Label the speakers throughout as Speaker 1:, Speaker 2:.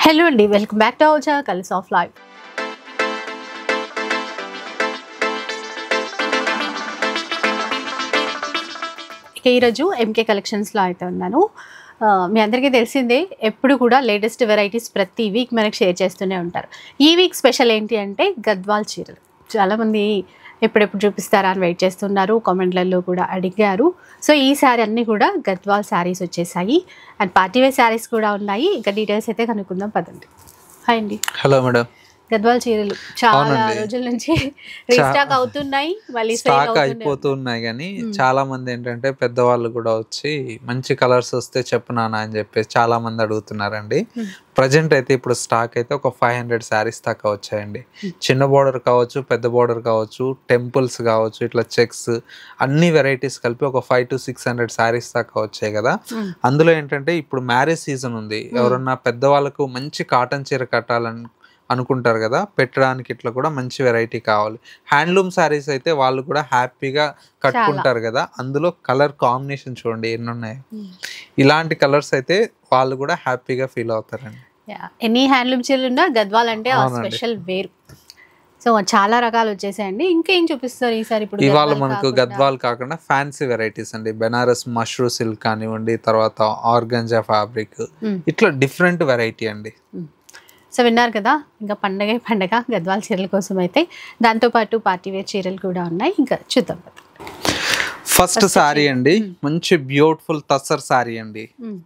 Speaker 1: Hello అండి, welcome back to our channel colours of life. ఇక ఈరోజు ఎంకే కలెక్షన్స్లో అయితే ఉన్నాను. మీ అందరికీ తెలిసిందే, ఎప్పుడు కూడా లేటెస్ట్ వెరైటీస్ ప్రతి వీక్ మనకు షేర్ చేస్తూనే ఉంటారు. ఈ వీక్ స్పెషల్ ఏంటి అంటే గద్వాల్ చీరలు. చాలామంది ఎప్పుడెప్పుడు చూపిస్తారా అని వెయిట్ చేస్తున్నారు, కామెంట్లలో కూడా అడిగారు. సో ఈ శారీ అన్నీ కూడా గద్వాల్ శారీస్ వచ్చేసాయి అండ్ పార్టీవేర్ శారీస్ కూడా ఉన్నాయి. ఇంకా డీటెయిల్స్ అయితే కనుక్కుందాం పదండి. హాయ్ అండి.
Speaker 2: Hello madam.
Speaker 1: గద్వాల్ చీరలు చాలా రోజుల నుంచి రీస్టాక్ అవుతున్నాయి, మళ్ళీ
Speaker 2: స్టాక్ అయిపోతున్నాయి. కానీ చాలా మంది ఏంటంటే పెద్దవాళ్ళు కూడా వచ్చి మంచి కలర్స్ వస్తే చెప్పు నాన్న అని చెప్పేసి చాలా మంది అడుగుతున్నారండి. ప్రజెంట్ అయితే ఇప్పుడు స్టాక్ అయితే ఒక 500 శారీస్ దాకా వచ్చాయండి. చిన్న బోర్డర్ కావచ్చు, పెద్ద బోర్డర్ కావచ్చు, టెంపుల్స్ కావచ్చు, ఇట్లా చెక్స్ అన్ని వెరైటీస్ కలిపి ఒక 500 to 600 శారీస్ దాకా వచ్చాయి కదా. అందులో ఏంటంటే ఇప్పుడు మ్యారేజ్ సీజన్ ఉంది. ఎవరన్నా పెద్దవాళ్ళకు మంచి కాటన్ చీర కట్టాలని అనుకుంటారు కదా, పెట్టడానికి ఇట్లా కూడా మంచి వెరైటీ కావాలి. హ్యాండ్లూమ్ శారీస్ అయితే వాళ్ళు కూడా హ్యాపీగా కట్టుకుంటారు కదా. అందులో కలర్ కాంబినేషన్ చూడండి ఎన్ని ఉన్నాయి. ఇలాంటి కలర్స్ అయితే వాళ్ళు కూడా హ్యాపీగా ఫీల్ అవుతారండి.
Speaker 1: ఎన్ని హ్యాండ్లూమ్ చీరలు ఉన్నా గద్వాల్ అంటే స్పెషల్ వేరు. సో చాలా రకాలు వచ్చేసాయండి. ఇంకేం చూపిస్తారు ఈసారి? ఇప్పుడు
Speaker 2: ఇవాళ మనకు గద్వాల్ కాకుండా ఫ్యాన్సీ వెరైటీస్ అండి. బెనారస్ మష్రూ సిల్క్ కానివ్వండి, తర్వాత ఆర్గంజా ఫ్యాబ్రిక్, ఇట్లా డిఫరెంట్ వెరైటీ అండి.
Speaker 1: సో విన్నారు కదా, ఇంకా పండగ గద్వాల్ చీరల కోసం అయితే. దాంతోపాటు పార్టీవేర్ చీరలు కూడా ఉన్నాయి, ఇంకా చూద్దాం.
Speaker 2: ఫస్ట్ శారీ అండి, మంచి బ్యూటిఫుల్ తస్సర్ శారీ అండి.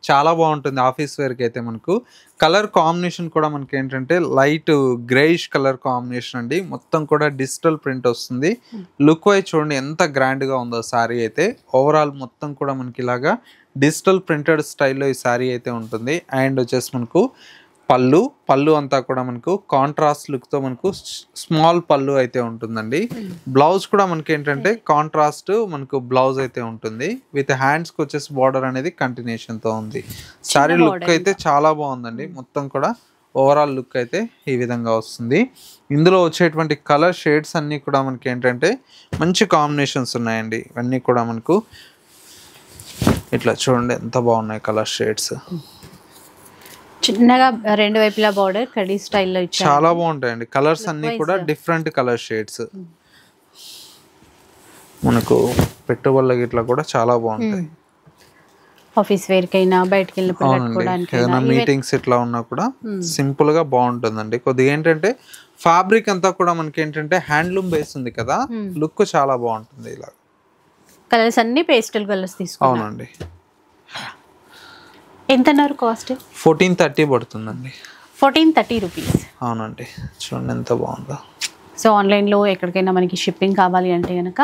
Speaker 2: చాలా బాగుంటుంది ఆఫీస్ వేర్కి అయితే. మనకు కలర్ కాంబినేషన్ కూడా మనకి ఏంటంటే లైట్ గ్రేయిష్ కలర్ కాంబినేషన్ అండి. మొత్తం కూడా డిజిటల్ ప్రింట్ వస్తుంది. లుక్ వైజ్ చూడండి ఎంత గ్రాండ్ గా ఉందో శారీ అయితే. ఓవరాల్ మొత్తం కూడా మనకి ఇలాగా డిజిటల్ ప్రింటెడ్ స్టైల్లో ఈ శారీ అయితే ఉంటుంది. అండ్ వచ్చేసి మనకు పళ్ళు అంతా కూడా మనకు కాంట్రాస్ట్ లుక్ తో మనకు స్మాల్ పళ్ళు అయితే ఉంటుందండి. బ్లౌజ్ కూడా మనకి ఏంటంటే కాంట్రాస్ట్ మనకు బ్లౌజ్ అయితే ఉంటుంది. విత్ హ్యాండ్స్ కి వచ్చేసి బార్డర్ అనేది కంటిన్యూషన్ తో ఉంది. శారీ లుక్ అయితే చాలా బాగుందండి. మొత్తం కూడా ఓవరాల్ లుక్ అయితే ఈ విధంగా వస్తుంది. ఇందులో వచ్చేటువంటి కలర్ షేడ్స్ అన్ని కూడా మనకి ఏంటంటే మంచి కాంబినేషన్స్ ఉన్నాయండి. ఇవన్నీ కూడా మనకు ఇట్లా చూడండి ఎంత బాగున్నాయి కలర్ షేడ్స్.
Speaker 1: చిన్నగా రెండు వైపులా బార్డర్ కడీ స్టైల్లో ఇచ్చారు.
Speaker 2: చాలా బాగుంటాయండి కలర్స్ అన్ని కూడా డిఫరెంట్ కలర్ షేడ్స్. మనకు పెట్టుబడులకి ఇట్లా కూడా చాలా బాగుంటాయి.
Speaker 1: ఆఫీస్ వేర్ కైనా బయటకి వెళ్ళిన
Speaker 2: మీటింగ్స్ ఇట్లా ఉన్నా కూడా సింపుల్ గా బాగుంటుందండి. కొద్దిగా ఏంటంటే ఫ్యాబ్రిక్ అంతా కూడా మనకి ఏంటంటే హ్యాండ్లూమ్ బేస్ ఉంది కదా, లుక్ చాలా బాగుంటుంది. ఇలా
Speaker 1: కలర్స్ అన్ని పేస్టల్ కలర్స్ తీసుకున్నాం.
Speaker 2: అవునండి.
Speaker 1: ఎంత అన్నారు కాస్ట్?
Speaker 2: 1430 పడుతుందండి.
Speaker 1: 1430 రూపీస్.
Speaker 2: అవునండి, చూడండి ఎంత బాగుందో.
Speaker 1: సో ఆన్లైన్లో ఎక్కడికైనా మనకి షిప్పింగ్ కావాలి అంటే కనుక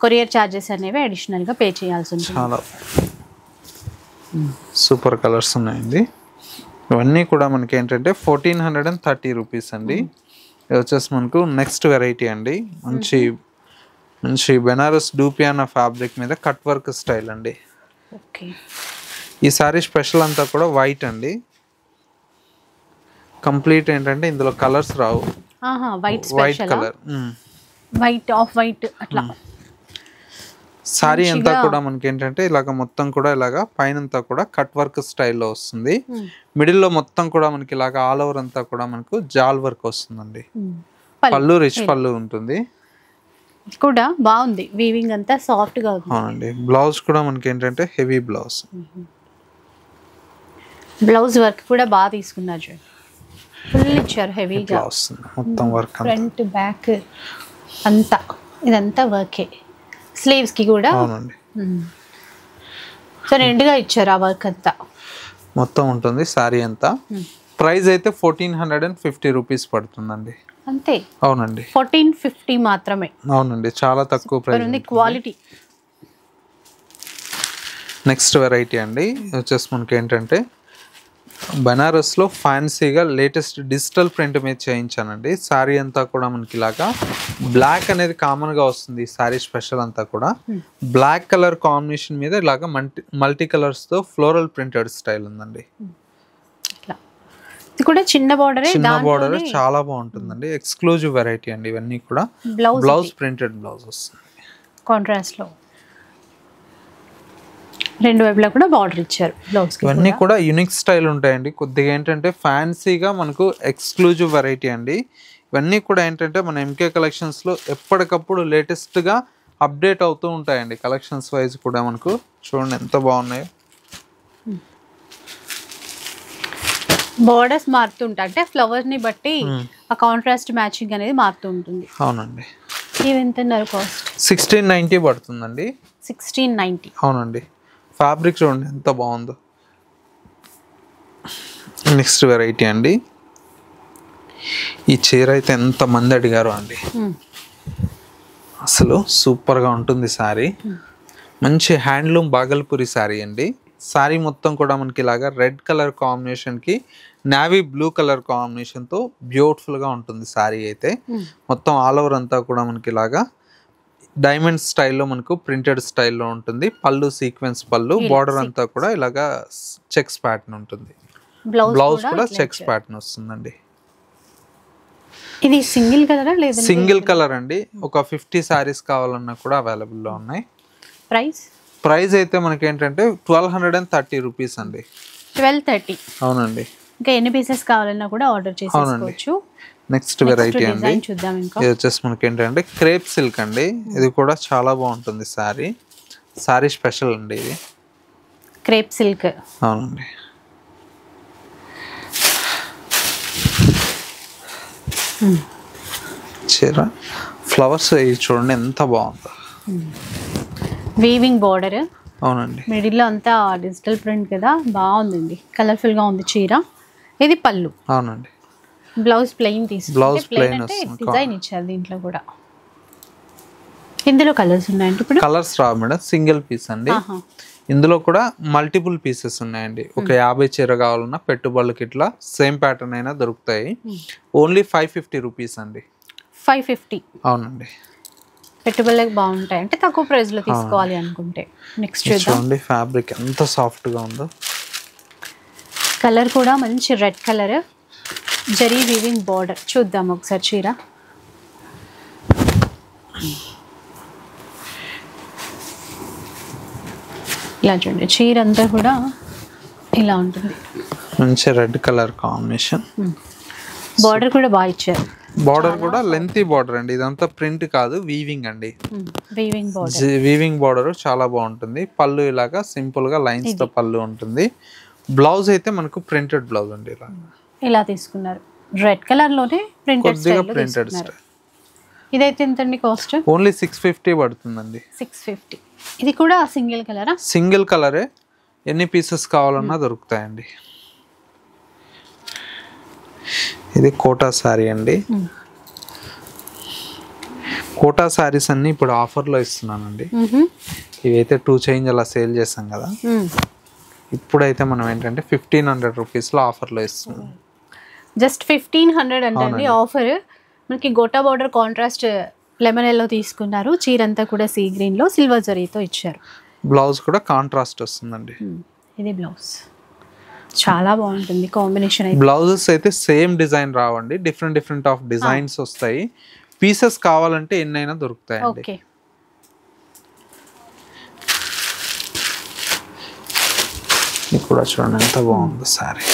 Speaker 1: కొరియర్ ఛార్జెస్ అనేవి అడిషనల్గా పే చేయాల్సి ఉంటుంది.
Speaker 2: చాలా సూపర్ కలర్స్ ఉన్నాయండి. ఇవన్నీ కూడా మనకి ఏంటంటే 1430 రూపీస్ అండి. ఇది వచ్చేసి మనకు నెక్స్ట్ వెరైటీ అండి. మంచి బెనారస్ డూపియానా ఫ్యాబ్రిక్ మీద కట్ వర్క్ స్టైల్ అండి.
Speaker 1: ఓకే.
Speaker 2: ఈ సారీ స్పెషల్ అంతా కూడా వైట్ అండి. కంప్లీట్ ఏంటంటే ఇందులో కలర్స్ రావు. White colour,
Speaker 1: white off white అట్లా.
Speaker 2: సారీ అంతా కూడా మనకి ఏంటంటే ఇలాగ మొత్తం కూడా ఇలాగా పైనంతా కూడా కట్ వర్క్ స్టైల్లో వస్తుంది. మిడిల్ లో మొత్తం కూడా మనకి ఇలాగ ఆల్ ఓవర్ అంతా కూడా మనకు జాల్ వర్క్ వస్తుందండి. పళ్ళు రిచ్ పళ్ళు ఉంటుంది
Speaker 1: కూడా బాగుంది. వీవింగ్ అంతా సాఫ్ట్ గా ఉంది.
Speaker 2: అవునండి. బ్లౌజ్ కూడా మనకి ఏంటంటే హెవీ బ్లౌజ్.
Speaker 1: బ్లౌజ్ వర్క్ కూడా బాగా తీసుకున్నారు. ఫుల్ ఇచ్చారు హెవీగా.
Speaker 2: మొత్తం వర్క్
Speaker 1: ఫ్రంట్ బ్యాక్ అంతా ఇదంతా వర్కే. స్లీవ్స్ కి కూడా
Speaker 2: అవునండి.
Speaker 1: సో నిండుగా ఇచ్చారు ఆ వర్క్ అంతా
Speaker 2: మొత్తం ఉంటుంది సారీ అంతా. ప్రైస్ అయితే 1450 రూపీస్ పడుతుందండి.
Speaker 1: అంతే.
Speaker 2: అవునండి,
Speaker 1: 1450 మాత్రమే.
Speaker 2: అవునండి, చాలా తక్కువ ప్రైస్ ఉంది.
Speaker 1: క్వాలిటీ.
Speaker 2: నెక్స్ట్ వెరైటీ అండి వచ్చేసి మనకి ఏంటంటే బనారస్లో ఫ్యాన్సీగా లేటెస్ట్ డిజిటల్ ప్రింట్ మీద చేయించానండి. శారీ అంతా కూడా మనకి ఇలాగా బ్లాక్ అనేది కామన్గా వస్తుంది. శారీ స్పెషల్ అంతా కూడా బ్లాక్ కలర్ కాంబినేషన్ మీద ఇలాగా మల్టీ కలర్స్తో ఫ్లోరల్ ప్రింటెడ్ స్టైల్ ఉందండి.
Speaker 1: చిన్న బోర్డర్
Speaker 2: చాలా బాగుంటుందండి. ఎక్స్క్లూజివ్ వెరైటీ అండి. ఇవన్నీ కూడా బ్లౌజ్ ప్రింటెడ్ బ్లౌజ్ వస్తుంది
Speaker 1: కాంట్రాస్ట్ లో. రెండు వైపులా కూడా బార్డర్ ఇచ్చారు బ్లౌజ్ కి.
Speaker 2: ఇవన్నీ కూడా యూనిక్ స్టైల్ ఉంటాయండి. కొద్దిగా ఏంటంటే ఫ్యాన్సీగా మనకు ఎక్స్క్లూజివ్ వెరైటీ అండి. ఇవన్నీ కూడా ఏంటంటే మన ఎంకే కలెక్షన్స్లో ఎప్పటికప్పుడు లేటెస్ట్గా అప్డేట్ అవుతూ ఉంటాయండి. కలెక్షన్స్ వైజ్ కూడా మనకు చూడండి ఎంత బాగున్నాయో.
Speaker 1: బోర్డర్స్ మారుతుంటాయి, అంటే ఫ్లవర్ ని బట్టి ఆ కాంట్రాస్ట్ మ్యాచింగ్ అనేది మారుతూ ఉంటుంది.
Speaker 2: అవునండి.
Speaker 1: ఇవి ఎంతన్నారు కాస్ట్?
Speaker 2: 1690 పడుతుందండి.
Speaker 1: 1690.
Speaker 2: అవునండి. ఫ్యాబ్రిక్ చూడండి ఎంత బాగుందో. నెక్స్ట్ వెరైటీ అండి. ఈ చీర అయితే ఎంత మంది అడిగారు అండి, అసలు సూపర్గా ఉంటుంది శారీ. మంచి హ్యాండ్లూమ్ బాగల్పూరి శారీ అండి. శారీ మొత్తం కూడా మనకి ఇలాగా రెడ్ కలర్ కాంబినేషన్కి నావీ బ్లూ కలర్ కాంబినేషన్తో బ్యూటిఫుల్గా ఉంటుంది శారీ అయితే. మొత్తం ఆల్ ఓవర్ అంతా కూడా మనకి ఇలాగా డైమండ్ స్టైల్లో మనకు ప్రింటెడ్ స్టైల్లో ఉంటుంది. పళ్ళు సీక్వెన్స్ పళ్ళు, బార్డర్ అంతా కూడా ఇలాగా చెక్స్ ప్యాటర్న్ ఉంటుంది. బ్లౌజ్ కూడా చెక్స్ ప్యాటర్న్ వస్తుందండి.
Speaker 1: ఇది సింగిల్ కలరా లేదా?
Speaker 2: సింగిల్ కలర్ అండి. ఒక 50 సారీస్ కావాలన్నా కూడా అవైలబుల్లో ఉన్నాయి. ప్రైస్ అయితే మనకి ఏంటంటే 1230 రూపీస్ అండి.
Speaker 1: 1230.
Speaker 2: అవునండి.
Speaker 1: ఇంకా ఎన్ని పీసెస్ కావాలన్నా కూడా ఆర్డర్ చేసుకోవచ్చు.
Speaker 2: నెక్స్ట్ వెరైటీ అండి. ఇది వచ్చేసి మనకి ఏంటంటే క్రేప్ సిల్క్ అండి. ఇది కూడా చాలా బాగుంటుంది శారీ. శారీ స్పెషల్ అండి ఇది
Speaker 1: క్రేప్ సిల్క్.
Speaker 2: అవునండి. చీర ఫ్లవర్స్ చూడండి ఎంత బాగుందో.
Speaker 1: Weaving border.
Speaker 2: అవునండి.
Speaker 1: మిడిల్ లో అంతా డిజిటల్ ప్రింట్ కదా, బాగుందండి, కలర్ఫుల్ గా ఉంది చీర. ఇది పళ్ళు.
Speaker 2: అవునండి.
Speaker 1: బ్లౌజ్ ప్లెయిన్ తీసుకుంటే డిజైన్ ఇచ్చారు దీంట్లో కూడా. ఇందులో కలర్స్ ఉన్నాయండి ఇప్పుడు?
Speaker 2: కలర్స్ రావు మేడం, సింగిల్ పీస్ అండి. ఇందులో కూడా మల్టిపుల్ పీసెస్ ఉన్నాయండి. ఒక 50 చీర కావాలన్నా పెట్టుబడులకి ఇట్లా సేమ్ ప్యాటర్న్ అయినా దొరుకుతాయి. ఓన్లీ 550 రూపీస్ అండి.
Speaker 1: 550.
Speaker 2: అవునండి.
Speaker 1: పెట్టుబడులకు బాగుంటాయి, అంటే తక్కువ ప్రైస్ లో తీసుకోవాలి అనుకుంటే. నెక్స్ట్ చూడండి
Speaker 2: ఫ్యాబ్రిక్ ఎంత సాఫ్ట్ గా ఉందో.
Speaker 1: కలర్ కూడా మంచి red colour, zari weaving border. చూద్దాం ఒకసారి చీర. ఇలా చూడండి, చీర అంతా కూడా ఇలా ఉంటుంది.
Speaker 2: మంచి రెడ్ కలర్ కాంబినేషన్.
Speaker 1: బార్డర్ కూడా బాగా ఇచ్చారు.
Speaker 2: బార్డర్ కూడా లెంతీ బార్డర్ అండి. ఇదంతా ప్రింట్ కాదు, వీవింగ్ అండి. వీవింగ్ బార్డర్ చాలా బాగుంటుంది. పళ్ళు ఇలాగా సింపుల్ గా లైన్స్ తో పళ్ళు ఉంటుంది. బ్లౌజ్ అయితే మనకు ప్రింటెడ్ బ్లౌజ్ అండి.
Speaker 1: ఇలా తీసుకున్నారు, రెడ్ కలర్ లోనే ప్రింటెడ్ స్టైల్. ఇదైతే ఎంతండి కాస్ట్?
Speaker 2: ఓన్లీ 650 పడుతుందండి.
Speaker 1: 650. ఇది కూడా సింగిల్ కలరా?
Speaker 2: సింగిల్ కలరే, ఎన్ని పీసెస్ కావాలన్నా దొరుకుతాయండి. ఇది కోటా శారీ అండి. కోటా శారీస్ అన్ని ఇప్పుడు ఆఫర్లో ఇస్తున్నానండి. ఇవైతే 2 చేంజ్ అలా సేల్ చేసాం కదా, ఇప్పుడైతే మనం ఏంటంటే 1500 రూపీస్లో ఆఫర్లో ఇస్తున్నాం.
Speaker 1: జస్ట్ 1500 అంటే ఆఫర్. మనకి gota border contrast lemon yellow తీసుకున్నారు. చీర అంతా కూడా సీ గ్రీన్ లో సిల్వర్ జరీతో ఇచ్చారు.
Speaker 2: బ్లౌజ్ కూడా కాంట్రాస్ట్ వస్తుందండి.
Speaker 1: ఇది బ్లౌజ్ చాలా బాగుంటుంది కాంబినేషన్.
Speaker 2: బ్లౌజెస్ అయితే సేమ్ డిజైన్ రావండి, డిఫరెంట్ ఆఫ్ డిజైన్స్ వస్తాయి. పీసెస్ కావాలంటే ఎన్నైనా దొరుకుతాయండి.
Speaker 1: ఓకే.
Speaker 2: ఇది కూడా చూడండి ఎంత బాగుందో సారీ.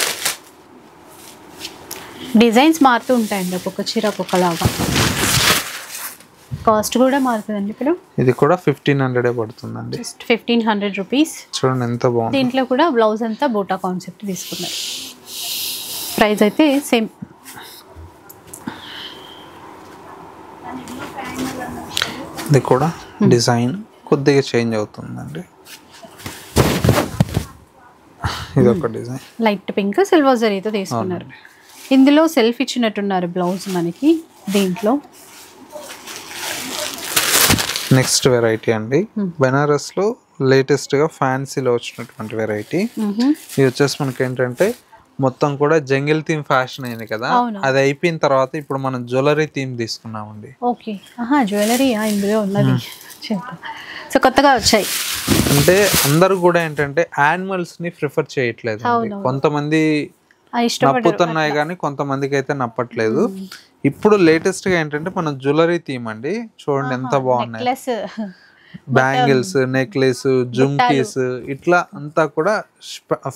Speaker 1: డిజైన్స్ మారుతూ ఉంటాయండి, ఒక్కొక్క చీర ఒక్కొక్కలాగా. కాస్ట్ కూడా మారుతుందండి ఇప్పుడు.
Speaker 2: ఇది కూడా 1500 పడుతుందండి.
Speaker 1: Just 1500 rupees.
Speaker 2: చూడండి ఎంత బాగుంది.
Speaker 1: దీంట్లో కూడా బ్లౌజ్ అంతా బోటా కాన్సెప్ట్ తీసుకున్నారు. ప్రైస్ అయితే సేమ్.
Speaker 2: ఇది కూడా డిజైన్ కొద్దిగా చేంజ్ అవుతుందండి. ఇది ఒక డిజైన్
Speaker 1: లైట్ పింక్ సిల్వర్ జరీతో తీసుకున్నారు. ఇందులో సెల్ఫ్ ఇచ్చినట్టున్నారు బ్లౌజ్ మనకి దీంట్లో.
Speaker 2: నెక్స్ట్ వెరైటీ అండి, బెనారస్ లో లేటెస్ట్ గా ఫ్యాన్సీలో వచ్చినటువంటి వెరైటీ. ఇది వచ్చేసి మనకి ఏంటంటే మొత్తం కూడా జంగిల్ థీమ్ ఫ్యాషన్ అయింది కదా, అది అయిపోయిన తర్వాత ఇప్పుడు మనం జ్యువెలరీ థీమ్ తీసుకున్నామండి.
Speaker 1: ఓకే, జ్యువెలరీ ఇందులో ఉన్నది. సో కొత్తగా వచ్చాయి.
Speaker 2: అంటే అందరూ కూడా ఏంటంటే యానిమల్స్ ని ప్రిఫర్ చేయట్లేదు. కొంతమంది నప్పుతున్నాయి కానీ కొంతమందికి అయితే నప్పట్లేదు. ఇప్పుడు లేటెస్ట్ గా ఏంటంటే మన జ్యువెలరీ థీమ్ అండి. చూడండి ఎంత బాగున్నాయి. బ్యాంగిల్స్, నెక్లెస్, జుమ్కీస్ ఇట్లా అంతా కూడా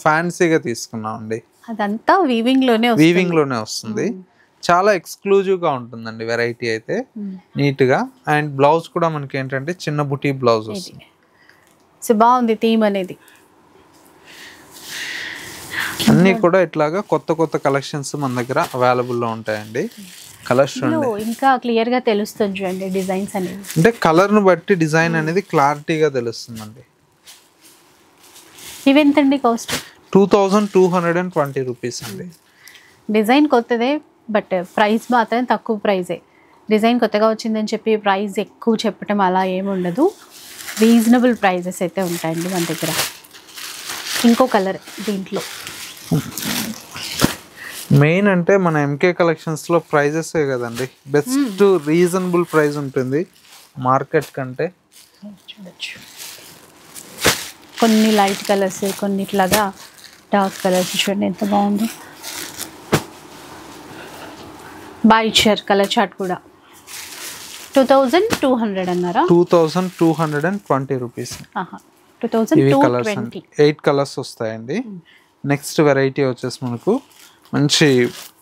Speaker 2: ఫ్యాన్సీగా తీసుకున్నాం అండి.
Speaker 1: అదంతా వీవింగ్ లోనే
Speaker 2: వస్తుంది. చాలా ఎక్స్క్లూజివ్ గా ఉంటుందండి వెరైటీ అయితే, నీట్ గా. అండ్ బ్లౌజ్ కూడా మనకి ఏంటంటే చిన్న బుటీ బ్లౌజ్ వస్తుంది.
Speaker 1: సో బాగుంది థీమ్ అనేది.
Speaker 2: అన్ని కూడా ఇట్లాగా కొత్త కొత్త కలెక్షన్స్ మన దగ్గర అవైలబుల్ లో ఉంటాయండి. కలర్స్
Speaker 1: ఇంకా క్లియర్ గా తెలుస్తుంది చూడండి డిజైన్స్ అనేవి.
Speaker 2: అంటే కలర్ ను బట్టి డిజైన్ అనేది క్లారిటీగా తెలుస్తుందండి.
Speaker 1: ఇవి ఎంతండి కాస్ట్?
Speaker 2: 2220 రూపీస్ అండి.
Speaker 1: డిజైన్ కొత్తదే, బట్ ప్రైస్ మాత్రం తక్కువ ప్రైజే. డిజైన్ కొత్తగా వచ్చిందని చెప్పి ప్రైస్ ఎక్కువ చెప్పటం అలా ఏమి ఉండదు. రీజనబుల్ ప్రైజెస్ అయితే ఉంటాయండి మన దగ్గర. ఇంకో కలర్ దీంట్లో
Speaker 2: మెయిన్ అంటే మన ఎంకే కలెక్షన్స్ లో ప్రైజెస్ కదండి, బెస్ట్ రీజనబుల్ ప్రైస్ ఉంటుంది మార్కెట్ కంటే.
Speaker 1: చూడొచ్చు కొన్ని లైట్ కలర్స్, కొన్ని ఇట్లాగా డార్క్ కలర్స్. చూడండి ఎంత బాగుంది. బాగా ఇచ్చారు కలర్ చార్ట్ కూడా. 2200 అన్నారా?
Speaker 2: 2220 రూపీస్.
Speaker 1: 2220.
Speaker 2: 8 కలర్స్ వస్తాయండి. నెక్స్ట్ వెరైటీ వచ్చేసి మనకు మంచి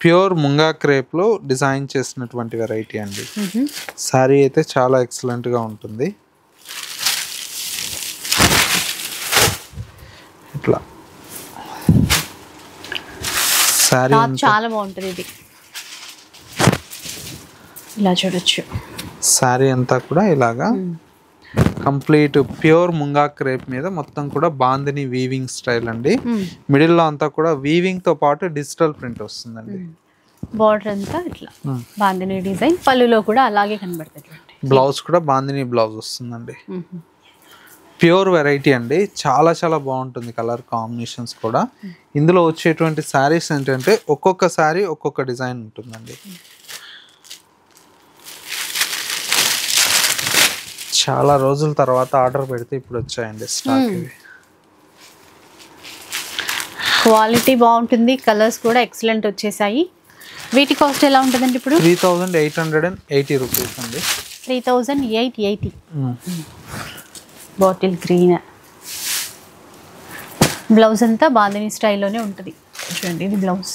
Speaker 2: ప్యూర్ ముంగా క్రేప్ లో డిజైన్ చేసినటువంటి వెరైటీ అండి. సారీ అయితే చాలా ఎక్సలెంట్ గా ఉంటుంది. ఇట్లా సారీ
Speaker 1: చాలా బాగుంటుంది ఇది. ఇలా చూడొచ్చు.
Speaker 2: సారీ అంతా కూడా ఇలాగా కంప్లీట్ ప్యూర్ ముంగా క్రేప్ మీద మొత్తం కూడా బాందిని వీవింగ్ స్టైల్ అండి. మిడిల్ లో అంతా కూడా వీవింగ్ తో పాటు డిజిటల్ ప్రింట్ వస్తుందండి.
Speaker 1: బార్డర్ అంతా ఇట్లా బాందిని డిజైన్, పళ్ళులో కూడా అలాగే కనబడుతుంది.
Speaker 2: బ్లౌజ్ కూడా బాందిని బ్లౌజ్ వస్తుందండి. ప్యూర్ వెరైటీ అండి, చాలా చాలా బాగుంటుంది కలర్ కాంబినేషన్స్ కూడా. ఇందులో వచ్చేటువంటి శారీస్ ఏంటంటే ఒక్కొక్క శారీ ఒక్కొక్క డిజైన్ ఉంటుందండి. చాలా రోజుల తర్వాత ఆర్డర్ పెడితే ఇప్పుడు వచ్చాయండి స్టాక్. ఇవి
Speaker 1: క్వాలిటీ బాగుంటుంది, కలర్స్ కూడా ఎక్సలెంట్ వచ్చేసాయి. వీటి కాస్ట్ ఎలా ఉంటుందండి ఇప్పుడు?
Speaker 2: 3880 రూపీస్ అండి.
Speaker 1: 3880. Bottle green. బ్లౌజ్ అంతా బాందిని స్టైల్లోనే ఉంటుంది. చూడండి ఇది బ్లౌజ్.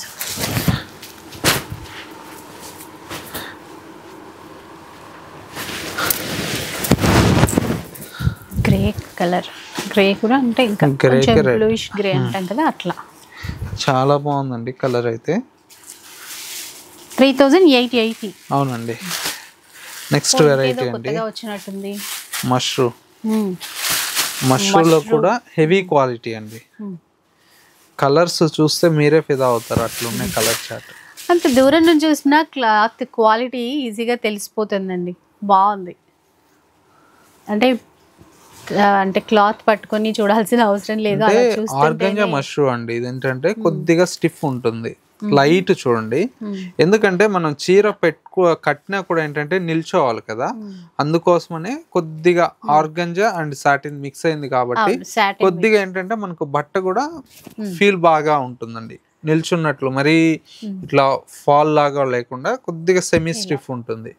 Speaker 1: Grey colour. గ్రే కూడా అంటే ఇంకా కొంచెం బ్లూయిష్ గ్రే అంటాం కదా అట్లా.
Speaker 2: చాలా బాగుందండి కలర్ అయితే.
Speaker 1: 3880.
Speaker 2: అవునండి. నెక్స్ట్ వెరైటీ అండి
Speaker 1: వచ్చినట్టుంది
Speaker 2: మష్రూమ్. మష్రూమ్ లో కూడా హెవీ క్వాలిటీ అండి. కలర్స్ చూస్తే మీరే ఫిదా అవుతారు, అట్లున్నాయి కలర్ చార్ట్.
Speaker 1: అంత దూరం నుంచి చూసినా క్లాత్ క్వాలిటీ ఈజీగా తెలిసిపోతుందండి. బాగుంది. అంటే క్లాత్ పట్టుకొని చూడాల్సిన అవసరం లేదు.
Speaker 2: ఆర్గంజా మష్రూమ్ అండి. ఇదేంటంటే కొద్దిగా స్టిఫ్ ఉంటుంది, లైట్ చూడండి. ఎందుకంటే మనం చీర కట్టినా కూడా ఏంటంటే నిల్చోవాలి కదా, అందుకోసమనే కొద్దిగా ఆర్గంజా అండ్ సాటిన్ మిక్స్ అయింది కాబట్టి కొద్దిగా ఏంటంటే మనకు బట్ట కూడా ఫీల్ బాగా ఉంటుందండి, నిల్చున్నట్లు. మరి ఇట్లా ఫాల్ లాగా లేకుండా కొద్దిగా సెమీ స్టిఫ్ ఉంటుంది.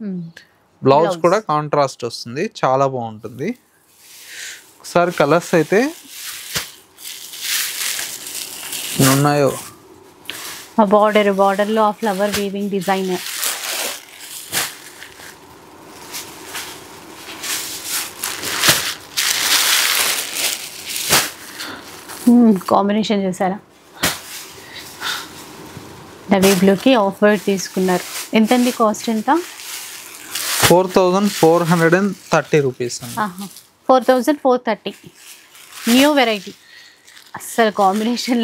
Speaker 2: బ్లౌజ్ కూడా కాంట్రాస్ట్ వస్తుంది, చాలా బాగుంటుంది. ఒకసారి కలర్స్ అయితే ఉన్నాయో.
Speaker 1: బార్డర్ లో ఫ్లవర్ వీవింగ్ డిజైన్. కాంబినేషన్ చూసారా? నవీ బ్లూకి ఆఫ్ వైట్ తీసుకున్నారు. ఎంతండి కాస్ట్? ఎంత?
Speaker 2: 4430 రూపీస్.
Speaker 1: 4430. New variety. అస్సలు కాంబినేషన్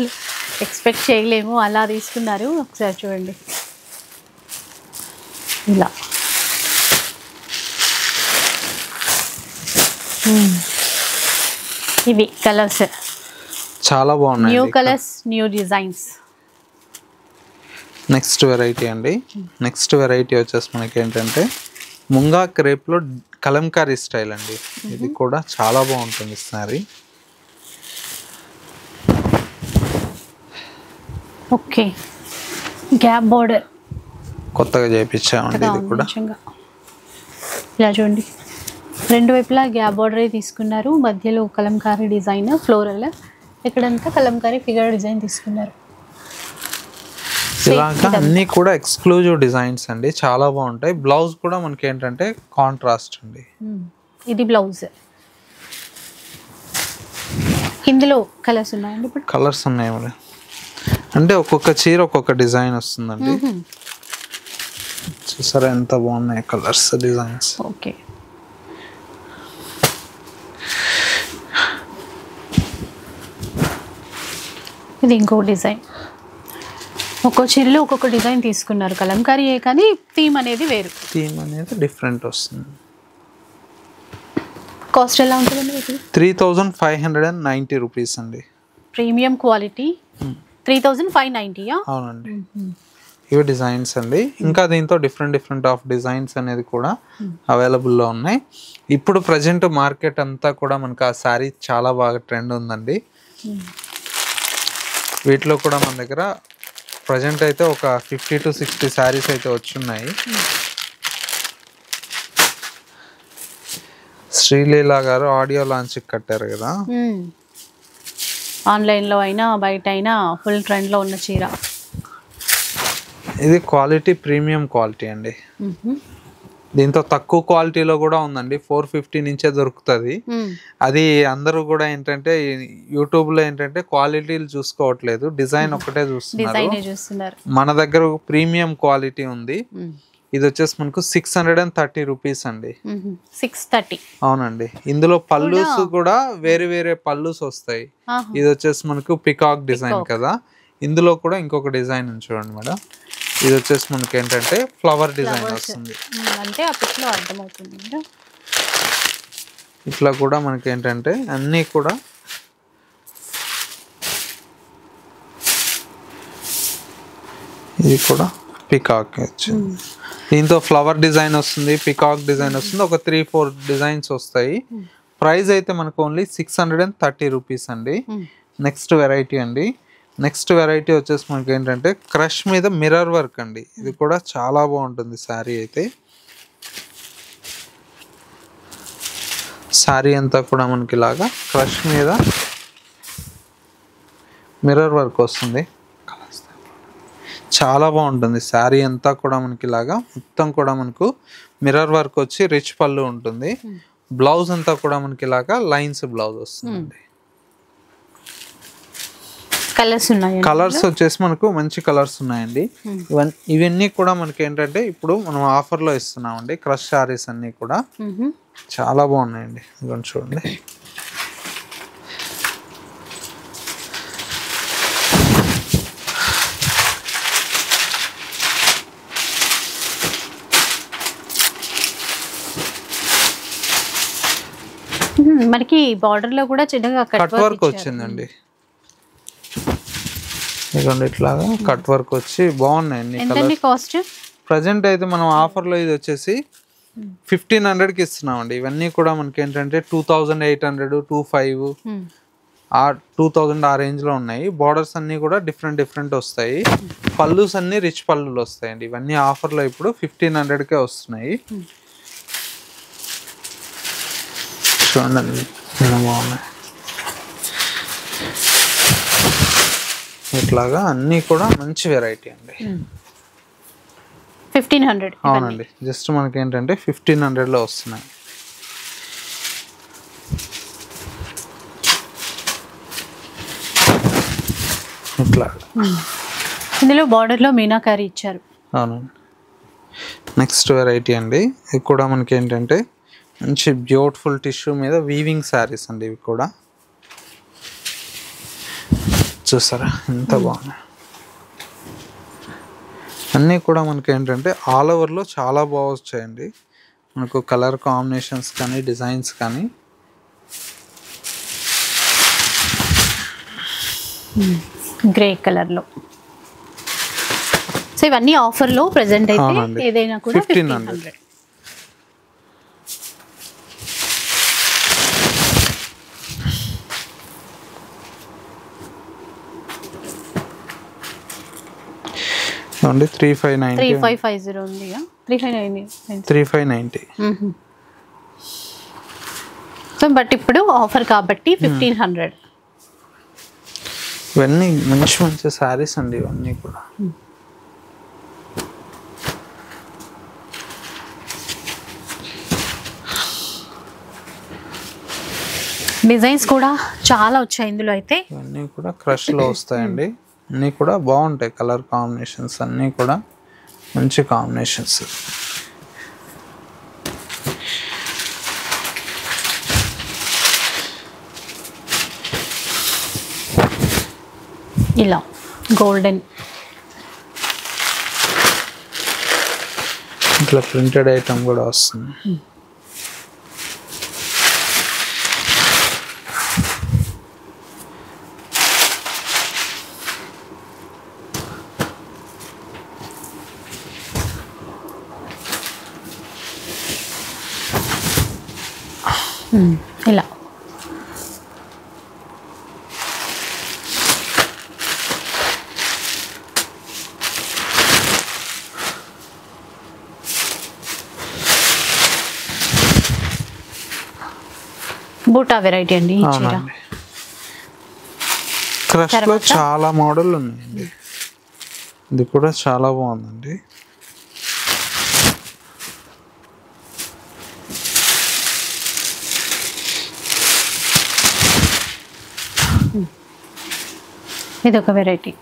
Speaker 1: ఎక్స్పెక్ట్ చేయలేము, అలా తీసుకున్నారు. ఒకసారి చూడండి ఇలా. ఇవి కలర్స్
Speaker 2: చాలా బాగున్నాయి.
Speaker 1: New colours, new designs.
Speaker 2: Next variety అండి. నెక్స్ట్ వెరైటీ వచ్చేసి మనకి ఏంటంటే ముంగా క్రేప్ లో కలంకారీ స్టైల్ అండి. ఇది కూడా చాలా బాగుంటుంది సారీ.
Speaker 1: ఓకే, గ్యాప్ బోర్డర్
Speaker 2: కొత్తగా చేయించామండి ఇది కూడా.
Speaker 1: ఇలా చూడండి. రెండు వైపులా గ్యాప్ బార్డర్ తీసుకున్నారు, మధ్యలో కలంకారీ డిజైన్ ఫ్లోరల్, ఇక్కడంతా కలంకారీ ఫిగర్ డిజైన్ తీసుకున్నారు.
Speaker 2: ఇలాగా అన్ని కూడా ఎక్స్క్లూజివ్ డిజైన్స్ అండి, చాలా బాగుంటాయి. బ్లౌజ్ కూడా మనకి ఏంటంటే కాంట్రాస్ట్ అండి.
Speaker 1: ఇది బ్లౌజ్. ఇందులో కలర్స్ ఉన్నాయండి? ఇప్పుడు
Speaker 2: కలర్స్ ఉన్నాయి మేడం, అంటే ఒక్కొక్క చీర ఒక్కొక్క డిజైన్ వస్తుందండి. చూసారా ఎంత బాగున్నాయి కలర్స్ డిజైన్స్.
Speaker 1: ఓకే, ఇది ఇంకో డిజైన్. ఒక్కో చీరలో ఒక్కొక్క డిజైన్ తీసుకున్నారు, కలంకారీ కానీ థీమ్ అనేది వేరు,
Speaker 2: థీమ్ అనేది డిఫరెంట్ వస్తుంది.
Speaker 1: కాస్ట్ ఎలా ఉంటుందండి?
Speaker 2: 3590 రూపీస్ అండి.
Speaker 1: Premium quality 3590.
Speaker 2: అవునండి, ఇవి డిజైన్స్ అండి. ఇంకా దీంతో డిఫరెంట్ ఆఫ్ డిజైన్స్ అనేది కూడా అవైలబుల్లో ఉన్నాయి. ఇప్పుడు ప్రజెంట్ మార్కెట్ అంతా కూడా మనకు ఆ శారీ చాలా బాగా ట్రెండ్ ఉందండి. వీటిలో కూడా మన దగ్గర ప్రజెంట్ అయితే ఒక 50 to 60 శారీస్ అయితే వచ్చున్నాయి. శ్రీలీల గారు ఆడియో లాంచ్ కట్టారు కదా,
Speaker 1: ఆన్లైన్లో అయినా బయట అయినా ఫుల్ ట్రెండ్లో ఉన్న చీర.
Speaker 2: ఇది క్వాలిటీ ప్రీమియం క్వాలిటీ అండి. దీంతో తక్కువ క్వాలిటీలో కూడా ఉందండి, 450 నుంచే దొరుకుతుంది. అది అందరూ కూడా ఏంటంటే యూట్యూబ్ లో ఏంటంటే క్వాలిటీలు చూసుకోవట్లేదు, డిజైన్ ఒక్కటే చూస్తున్నారు. మన దగ్గర ప్రీమియం క్వాలిటీ ఉంది. ఇది వచ్చేసి మనకు 630 రూపీస్ అండి.
Speaker 1: 630.
Speaker 2: అవునండి, ఇందులో పల్లూస్ కూడా వేరే పల్లూస్ వస్తాయి. ఇది వచ్చేసి మనకు పికాక్ డిజైన్ కదా, ఇందులో కూడా ఇంకొక డిజైన్ చూడండి మేడం. ఇది వచ్చేసి మనకి ఏంటంటే ఫ్లవర్ డిజైన్ వస్తుంది,
Speaker 1: అంటే ఆ పిక్లో అర్థమవుతుంది.
Speaker 2: ఇట్లా కూడా మనకి ఏంటంటే అన్నీ కూడా ఇది కూడా పికాక్ వచ్చింది. దీంతో ఫ్లవర్ డిజైన్ వస్తుంది, పికాక్ డిజైన్ వస్తుంది, ఒక 3-4 డిజైన్స్ వస్తాయి. ప్రైస్ అయితే మనకు ఓన్లీ 630 రూపీస్ అండి. నెక్స్ట్ వెరైటీ అండి, నెక్స్ట్ వెరైటీ వచ్చేసి మనకి ఏంటంటే క్రష్ మీద మిర్రర్ వర్క్ అండి. ఇది కూడా చాలా బాగుంటుంది శారీ అయితే. శారీ అంతా కూడా మనకి ఇలాగా క్రష్ మీద మిర్రర్ వర్క్ వస్తుంది, చాలా బాగుంటుంది. శారీ అంతా కూడా మనకి ఇలాగా మొత్తం కూడా మనకు మిర్రర్ వర్క్ వచ్చి రిచ్ పళ్ళు ఉంటుంది. బ్లౌజ్ అంతా కూడా మనకి ఇలాగా లైన్స్ బ్లౌజ్ వస్తుంది.
Speaker 1: కలర్స్ ఉన్నాయి,
Speaker 2: కలర్స్ వచ్చేసి మనకు మంచి కలర్స్ ఉన్నాయండి. ఇవన్నీ కూడా మనకి ఏంటంటే ఇప్పుడు మనం ఆఫర్ లో ఇస్తున్నామండి. క్రష్ శారీస్ అన్ని కూడా చాలా బాగున్నాయండి, ఇదిగోండి చూడండి.
Speaker 1: మనకి బార్డర్ లో కూడా చిన్నగా
Speaker 2: కట్ వర్క్ వచ్చిందండి. ఇదిగోండి ఇట్లాగా కట్ వర్క్ వచ్చి బాగున్నాయండి.
Speaker 1: కాస్ట్
Speaker 2: ప్రజెంట్ అయితే మనం ఆఫర్ లో ఇది వచ్చేసి 1500కి ఇస్తున్నామండి. ఇవన్నీ కూడా మనకి ఏంటంటే 2800, 25, 2000 ఆ రేంజ్ లో ఉన్నాయి. బార్డర్స్ అన్ని కూడా డిఫరెంట్ వస్తాయి. పళ్ళుస్ అన్ని రిచ్ పళ్ళులు వస్తాయండి. ఇవన్నీ ఆఫర్ లో ఇప్పుడు 1500కే వస్తున్నాయి. చూడండి బాగున్నాయి. ఇట్లాగా అన్ని కూడా మంచి వెరైటీ అండి.
Speaker 1: 1500.
Speaker 2: అవునండి, జస్ట్ మనకి ఏంటంటే 1500లో వస్తున్నాయి. ఇట్లా
Speaker 1: ఇందులో బార్డర్ లో మీనాకారి ఇచ్చారు.
Speaker 2: అవునండి, నెక్స్ట్ వెరైటీ అండి. ఇది కూడా మనకి ఏంటంటే మంచి బ్యూటిఫుల్ టిష్యూ మీద వీవింగ్ శారీస్ అండి. ఇవి కూడా చూసారా ఎంత బాగున్నాయి. అన్నీ కూడా మనకి ఏంటంటే ఆల్ ఓవర్లో చాలా బాగా వచ్చాయండి. మనకు కలర్ కాంబినేషన్స్ కానీ డిజైన్స్ కానీ.
Speaker 1: గ్రే కలర్లో. సో ఇవన్నీ ఆఫర్లో ప్రెజెంట్ అయితే ఏదైనా కూడా 1500.
Speaker 2: అండి 3590
Speaker 1: 3550 ఉంది. 3590.
Speaker 2: 3590.
Speaker 1: సో బట్ ఇప్పుడు ఆఫర్ కాబట్టి 1500.
Speaker 2: ఇవన్నీ మంచి మంచి శారీస్ అండి ఇవన్నీ కూడా.
Speaker 1: డిజైన్స్ కూడా చాలా వచ్చాయి ఇందులో అయితే.
Speaker 2: ఇవన్నీ కూడా క్రష్ లో వస్తాయండి. అన్నీ కూడా బాగుంటాయి. కలర్ కాంబినేషన్స్ అన్నీ కూడా మంచి కాంబినేషన్స్.
Speaker 1: ఇలా గోల్డెన్
Speaker 2: ఇట్లా ప్రింటెడ్ ఐటమ్ కూడా వస్తుంది.
Speaker 1: ఇలా బూటా వెరైటీ అండి ఈ చీర.
Speaker 2: క్రష్ లో చాలా మోడల్ ఉన్నాయండి. ఇది కూడా చాలా బాగుందండి.
Speaker 1: ఇది ఒక వెరైటీ.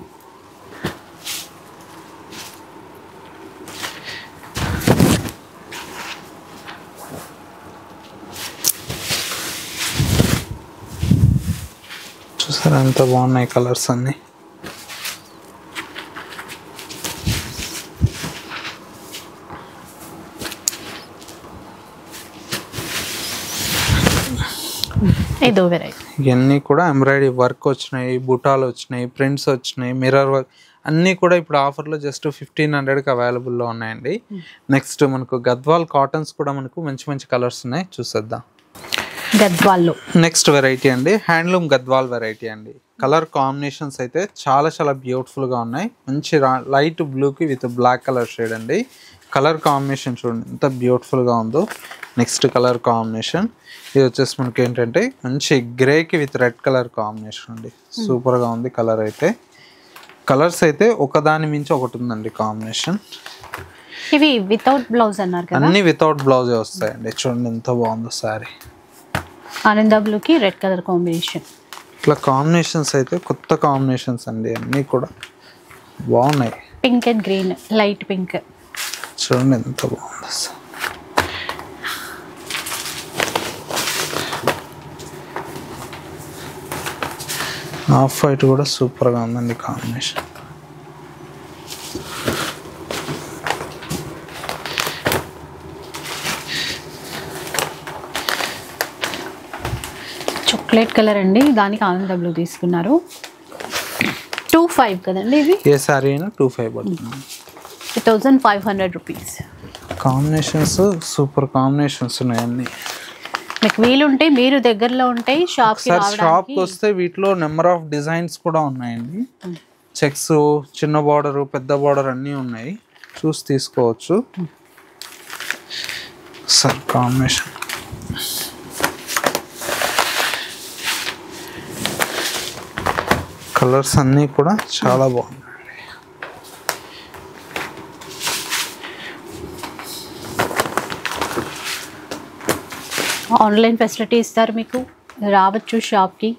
Speaker 2: చూసారా ఎంత బాగున్నాయి కలర్స్ అన్ని.
Speaker 1: ఇదో వెరైటీ.
Speaker 2: ఇవన్నీ కూడా ఎంబ్రాయిడరీ వర్క్ వచ్చినాయి, బుటాలు వచ్చినాయి, ప్రింట్స్ వచ్చినాయి, మిర్రర్ వర్క్ అన్నీ కూడా ఇప్పుడు ఆఫర్లో జస్ట్ 1500కి అవైలబుల్లో ఉన్నాయండి. నెక్స్ట్ మనకు గద్వాల్ కాటన్స్ కూడా మనకు మంచి మంచి కలర్స్ ఉన్నాయి, చూసేద్దాం.
Speaker 1: గద్వాల్లో
Speaker 2: నెక్స్ట్ వెరైటీ అండి హ్యాండ్లూమ్ గద్వాల్ వెరైటీ అండి. కలర్ కాంబినేషన్స్ అయితే చాలా చాలా బ్యూటిఫుల్గా ఉన్నాయి. మంచి లైట్ బ్లూకి విత్ బ్లాక్ కలర్ షేడ్ అండి. కలర్ కాంబినేషన్ చూడండి ఎంత బ్యూటిఫుల్గా ఉందో. నెక్స్ట్ కలర్ కాంబినేషన్ ఇది వచ్చేసి మనకి ఏంటంటే మంచి గ్రేకి విత్ రెడ్ కలర్ కాంబినేషన్ అండి. సూపర్గా ఉంది కలర్ అయితే. కలర్స్ అయితే ఒకదాని మించి ఒకటి ఉందండి కాంబినేషన్.
Speaker 1: ఇవి వితౌట్ బ్లౌజ్ అన్నారు కదా,
Speaker 2: అన్ని వితౌట్ బ్లౌజే వస్తాయండి. చూడండి ఎంత బాగుందో సారీ.
Speaker 1: ఆనంద బ్లూకి రెడ్ కలర్ కాంబినేషన్.
Speaker 2: ఇట్లా కాంబినేషన్స్ అయితే కొత్త కాంబినేషన్స్ అండి, అన్నీ కూడా బాగున్నాయి.
Speaker 1: Pink and green, light pink.
Speaker 2: చూడండి ఎంత బాగుందో. ఆఫ్ వైట్ కూడా సూపర్గా ఉందండి కాంబినేషన్.
Speaker 1: చాక్లెట్ కలర్ అండి, దానికి ఆనంద బ్లూ తీసుకున్నారు. 25 కదండి ఇది.
Speaker 2: ఏ సారీ అయినా 25 పడుతుంది.
Speaker 1: 2500 రూపీస్.
Speaker 2: కాంబినేషన్స్ సూపర్ కాంబినేషన్స్ ఉన్నాయి అన్ని.
Speaker 1: మీకు వీలుంటే మీరు దగ్గరలో ఉంటే షాప్కి
Speaker 2: వస్తే వీటిలో నెంబర్ ఆఫ్ డిజైన్స్ కూడా ఉన్నాయండి. చెక్స్, చిన్న బార్డర్, పెద్ద బార్డర్ అన్నీ ఉన్నాయి, చూసి తీసుకోవచ్చు. సార్ కాంబినేషన్ కలర్స్ అన్నీ కూడా చాలా బాగున్నాయి.
Speaker 1: ఆన్లైన్ ఫెసిలిటీ ఇస్తారు, మీకు రావచ్చు షాప్కి.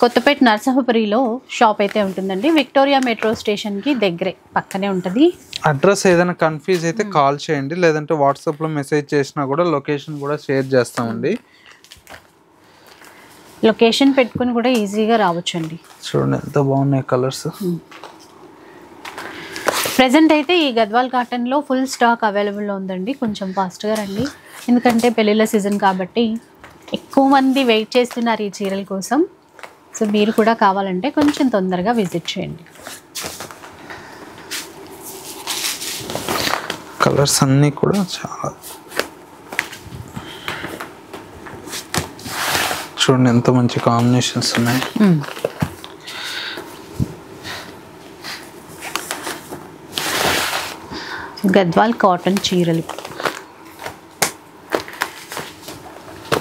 Speaker 1: కొత్తపేట నరసింహపురిలో షాప్ అయితే ఉంటుందండి. విక్టోరియా మెట్రో స్టేషన్కి దగ్గరే, పక్కనే ఉంటుంది.
Speaker 2: అడ్రస్ ఏదైనా కన్ఫ్యూజ్ అయితే కాల్ చేయండి, లేదంటే వాట్సాప్లో మెసేజ్ చేసినా కూడా లొకేషన్ కూడా షేర్ చేస్తామండి.
Speaker 1: లొకేషన్ పెట్టుకుని కూడా ఈజీగా రావచ్చండి.
Speaker 2: చూడండి ఎంత బాగున్నాయి కలర్స్.
Speaker 1: ప్రెజెంట్ అయితే ఈ గద్వాల్ కాటన్లో ఫుల్ స్టాక్ అవైలబుల్లో ఉందండి. కొంచెం ఫాస్ట్గా రండి, ఎందుకంటే పెళ్ళిళ్ళ సీజన్ కాబట్టి ఎక్కువ మంది వెయిట్ చేస్తున్నారు ఈ చీరల కోసం. సో మీరు కూడా కావాలంటే కొంచెం తొందరగా విజిట్ చేయండి.
Speaker 2: కలర్స్ అన్నీ కూడా చాలా చూడండి ఎంత మంచి కాంబినేషన్స్ ఉన్నాయి.
Speaker 1: గద్వాల్ కాటన్ చీరలు.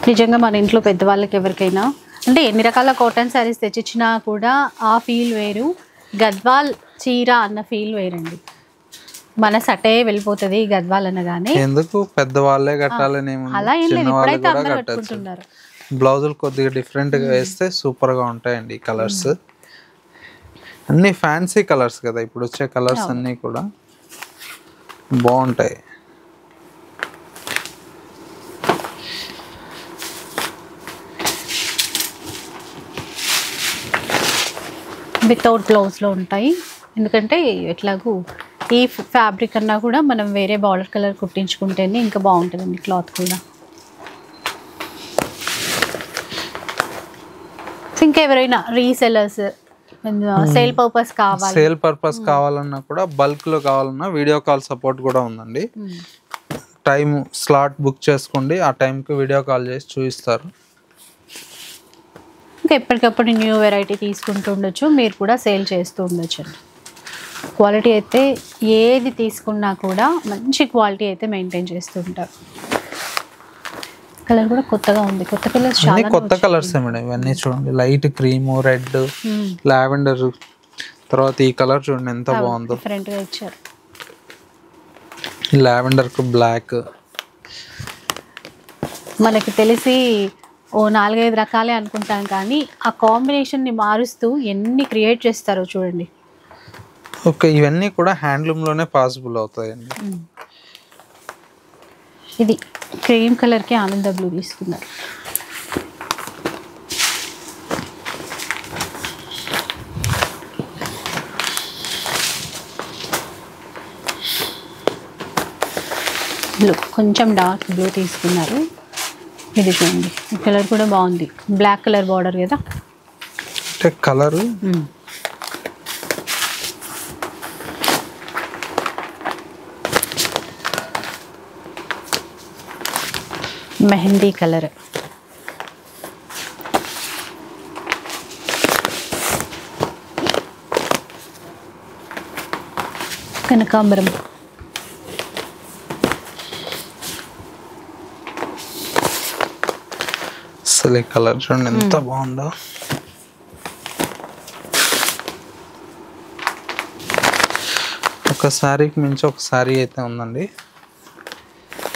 Speaker 1: నిజంగా మన ఇంట్లో పెద్దవాళ్ళకి ఎవరికైనా అంటే ఎన్ని రకాల కాటన్ శారీస్ తెచ్చిచ్చినా కూడా ఆ ఫీల్ వేరు, గద్వాల్ చీర అన్న ఫీల్ వేరండి. మన సటే వెళ్ళిపోతుంది గద్వాల్ అనగానే.
Speaker 2: ఎందుకు పెద్దవాళ్ళే కట్టాలని
Speaker 1: అలా ఏం లేదు, ఇప్పుడైతే అందరూ కట్టుకుంటున్నారు.
Speaker 2: బ్లౌజులు కొద్దిగా డిఫరెంట్గా వేస్తే సూపర్గా ఉంటాయండి ఈ కలర్స్. అన్ని ఫ్యాన్సీ కలర్స్ కదా ఇప్పుడు వచ్చే కలర్స్ అన్నీ కూడా బాగుంటాయి.
Speaker 1: వితౌట్ బ్లౌజ్లో ఉంటాయి, ఎందుకంటే ఎట్లాగూ ఈ ఫ్యాబ్రిక్ అన్నా కూడా మనం వేరే బార్డర్ కలర్ కుట్టించుకుంటేనే ఇంకా బాగుంటుందండి క్లాత్ కూడా. ఇంకా ఎవరైనా రీసెలర్స్ సేల్ పర్పస్
Speaker 2: కావాలన్నా కూడా బల్క్ లో కావాలన్నా వీడియో కాల్ సపోర్ట్ కూడా ఉందండి. టైం స్లాట్ బుక్ చేసుకోండి, ఆ టైంకి వీడియో కాల్ చేసి చూపిస్తారు.
Speaker 1: ఇంకా ఎప్పటికప్పుడు న్యూ వెరైటీ తీసుకుంటూ ఉండొచ్చు, మీరు కూడా సేల్ చేస్తూ ఉండొచ్చు అండి. క్వాలిటీ అయితే ఏది తీసుకున్నా కూడా మంచి క్వాలిటీ అయితే మెయింటైన్ చేస్తూ ఉంటారు. కలర్ కూడా కొత్తగా ఉంది, కొత్త కలర్స్ చాలా
Speaker 2: కొత్త కలర్స్ మేడం ఇవన్నీ. చూడండి లైట్ క్రీమ్, రెడ్, లావెండర్, తర్వాత ఈ కలర్ చూడండి ఎంత బాగుందో,
Speaker 1: డిఫరెంట్ గా ఇచ్చారు.
Speaker 2: లావెండర్ కు బ్లాక్.
Speaker 1: మనకి తెలిసి ఓ 4-5 రకాలే అనుకుంటాం, కానీ ఆ కాంబినేషన్ ని మారుస్తూ ఎన్ని క్రియేట్ చేస్తారో చూడండి.
Speaker 2: ఓకే, ఇవన్నీ కూడా హ్యాండ్లూమ్ లోనే పాసిబుల్ అవుతాయండి.
Speaker 1: ఇది క్రీమ్ కలర్ కి ఆనంద బ్లూ తీసుకున్నారు. బ్లూ కొంచెం డార్క్ బ్లూ తీసుకున్నారు. ఇది చూడండి, ఈ కలర్ కూడా బాగుంది, బ్లాక్ కలర్ బార్డర్ కదా
Speaker 2: అంటే కలర్.
Speaker 1: మెహందీ కలర్, కనకాంబరం,
Speaker 2: అసలు కలర్ చూడండి ఎంత బాగుందో. ఒక శారీకి మించి ఒక శారీ అయితే ఉందండి.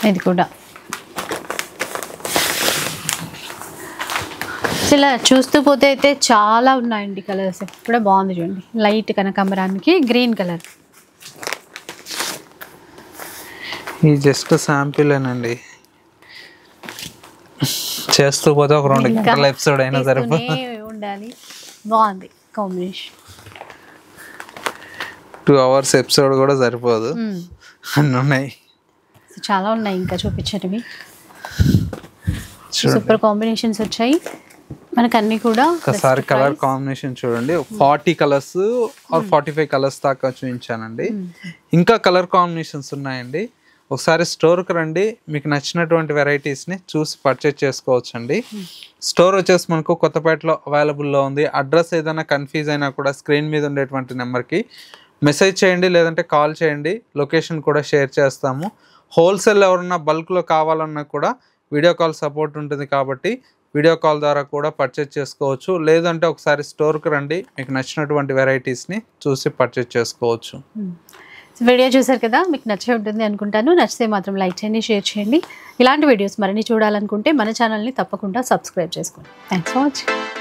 Speaker 1: ఇది కూడా ఇలా చూస్తూ పోతే అయితే చాలా ఉన్నాయండి కలర్స్. కూడా బాగుంది చూడండి, లైట్ కనకాంబరానికి గ్రీన్ కలర్.
Speaker 2: ఈ జస్ట్ శాంపిల్ ఏనండి, చేస్తూ పోతే ఒక 2 గంటల ఎపిసోడ్ అయినా సరిపోతుంది
Speaker 1: ఉండాలి. బాగుంది కాంబినేషన్,
Speaker 2: 2 hours ఎపిసోడ్ కూడా సరిపోదు, అన్నీ ఉన్నాయి,
Speaker 1: చాలా ఉన్నాయి ఇంకా చూపించనివి. సూపర్ కాంబినేషన్స్ వచ్చాయి మనకు అన్ని కూడా.
Speaker 2: ఒకసారి కలర్ కాంబినేషన్ చూడండి, 40 కలర్స్ ఆర్ 45 కలర్స్ దాకా చూపించానండి. ఇంకా కలర్ కాంబినేషన్స్ ఉన్నాయండి. ఒకసారి స్టోర్కి రండి, మీకు నచ్చినటువంటి వెరైటీస్ని చూసి పర్చేజ్ చేసుకోవచ్చు అండి. స్టోర్ వచ్చేసి మనకు కొత్తపేటలో అవైలబుల్లో ఉంది. అడ్రస్ ఏదైనా కన్ఫ్యూజ్ అయినా కూడా స్క్రీన్ మీద ఉండేటువంటి నెంబర్కి మెసేజ్ చేయండి, లేదంటే కాల్ చేయండి, లొకేషన్ కూడా షేర్ చేస్తాము. హోల్సేల్ ఎవరన్నా బల్క్లో కావాలన్నా కూడా వీడియో కాల్ సపోర్ట్ ఉంటుంది కాబట్టి వీడియో కాల్ ద్వారా కూడా పర్చేజ్ చేసుకోవచ్చు. లేదంటే ఒకసారి స్టోర్కి రండి, మీకు నచ్చినటువంటి వెరైటీస్ని చూసి పర్చేజ్ చేసుకోవచ్చు.
Speaker 1: వీడియో చూసారు కదా, మీకు నచ్చే ఉంటుంది అనుకుంటాను. నచ్చితే మాత్రం లైక్ చేయండి, షేర్ చేయండి. ఇలాంటి వీడియోస్ మరిన్ని చూడాలనుకుంటే మన ఛానల్ని తప్పకుండా సబ్స్క్రైబ్ చేసుకోండి. Thanks for watching.